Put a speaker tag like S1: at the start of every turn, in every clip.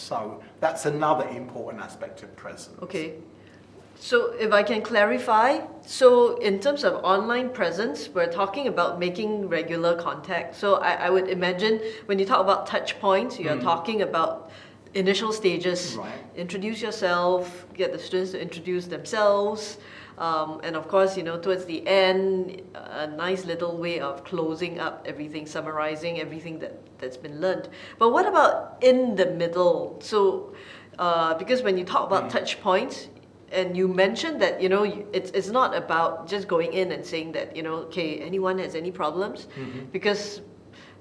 S1: So that's another important aspect of presence.
S2: Okay. So if I can clarify, so in terms of online presence, we're talking about making regular contact. So I would imagine when you talk about touch points, you're talking about initial stages.
S1: Right.
S2: Introduce yourself, get the students to introduce themselves. And of course, towards the end, a nice little way of closing up everything, summarizing everything that's been learned. But what about in the middle? So, because when you talk about touch points, and you mentioned that, it's not about just going in and saying that, okay, anyone has any problems? Because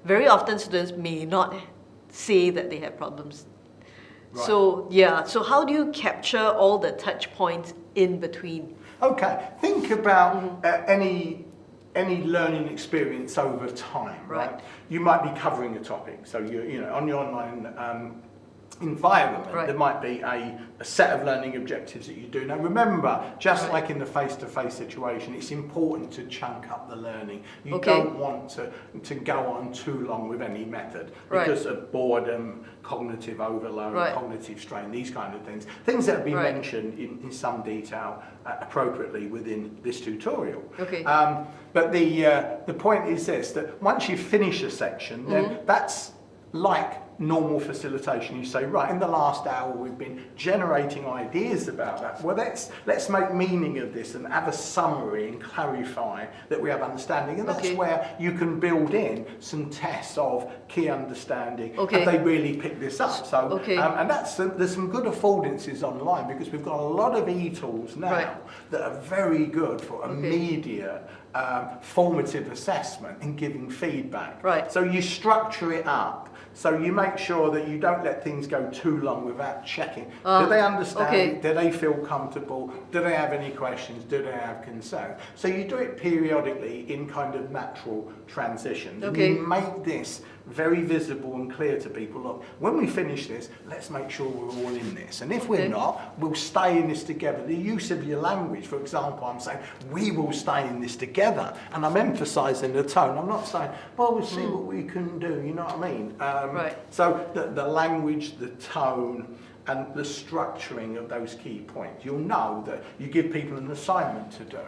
S2: very often students may not say that they have problems.
S1: Right.
S2: So how do you capture all the touch points in between?
S1: Okay, think about any learning experience over time, right? You might be covering a topic, so on your online environment, there might be a set of learning objectives that you do. Now remember, just like in the face-to-face situation, it's important to chunk up the learning. You don't want to go on too long with any method because of boredom, cognitive overload, cognitive strain, these kind of things. Things that have been mentioned in some detail appropriately within this tutorial.
S2: Okay.
S1: But the point is this, that once you finish a section, then that's like normal facilitation. You say, right, in the last hour we've been generating ideas about that. Well, let's make meaning of this and have a summary and clarify that we have understanding. And that's where you can build in some tests of key understanding. Have they really picked this up? So, and there's some good affordances online because we've got a lot of e-tools now that are very good for immediate formative assessment and giving feedback. So you structure it up. So you make sure that you don't let things go too long without checking. Do they understand it? Do they feel comfortable? Do they have any questions? Do they have concerns? So you do it periodically in kind of natural transitions. You make this very visible and clear to people. Look, when we finish this, let's make sure we're all in this. And if we're not, we'll stay in this together. The use of your language, for example, I'm saying, we will stay in this together. And I'm emphasizing the tone. I'm not saying, well, we'll see what we can do. You know what I mean? So the language, the tone, and the structuring of those key points. You'll know that you give people an assignment to do.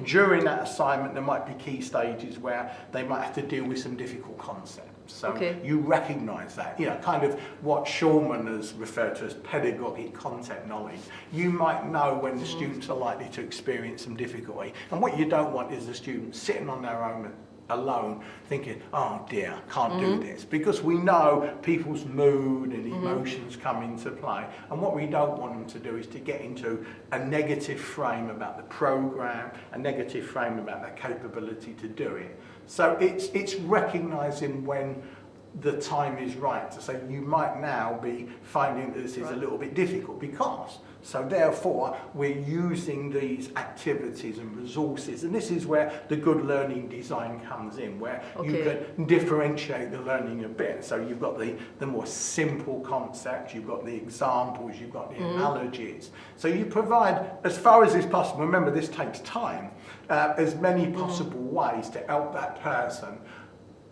S1: During that assignment, there might be key stages where they might have to deal with some difficult concepts. So you recognise that, kind of what Schulman has referred to as pedagogic content knowledge. You might know when the students are likely to experience some difficulty. And what you don't want is the students sitting on their own alone thinking, oh dear, can't do this, because we know people's mood and emotions come into play, and what we don't want them to do is to get into a negative frame about the program, a negative frame about their capability to do it. So it's recognizing when the time is right to say you might now be finding that this is a little bit difficult because, so therefore we're using these activities and resources, and this is where the good learning design comes in, where you can differentiate the learning a bit. So you've got the more simple concepts, you've got the examples, you've got the analogies. So you provide, as far as is possible, remember this takes time, as many possible ways to help that person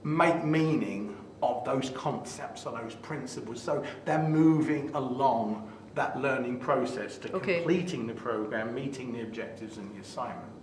S1: make meaning of those concepts or those principles, so they're moving along that learning process to completing the program, meeting the objectives and the assignment.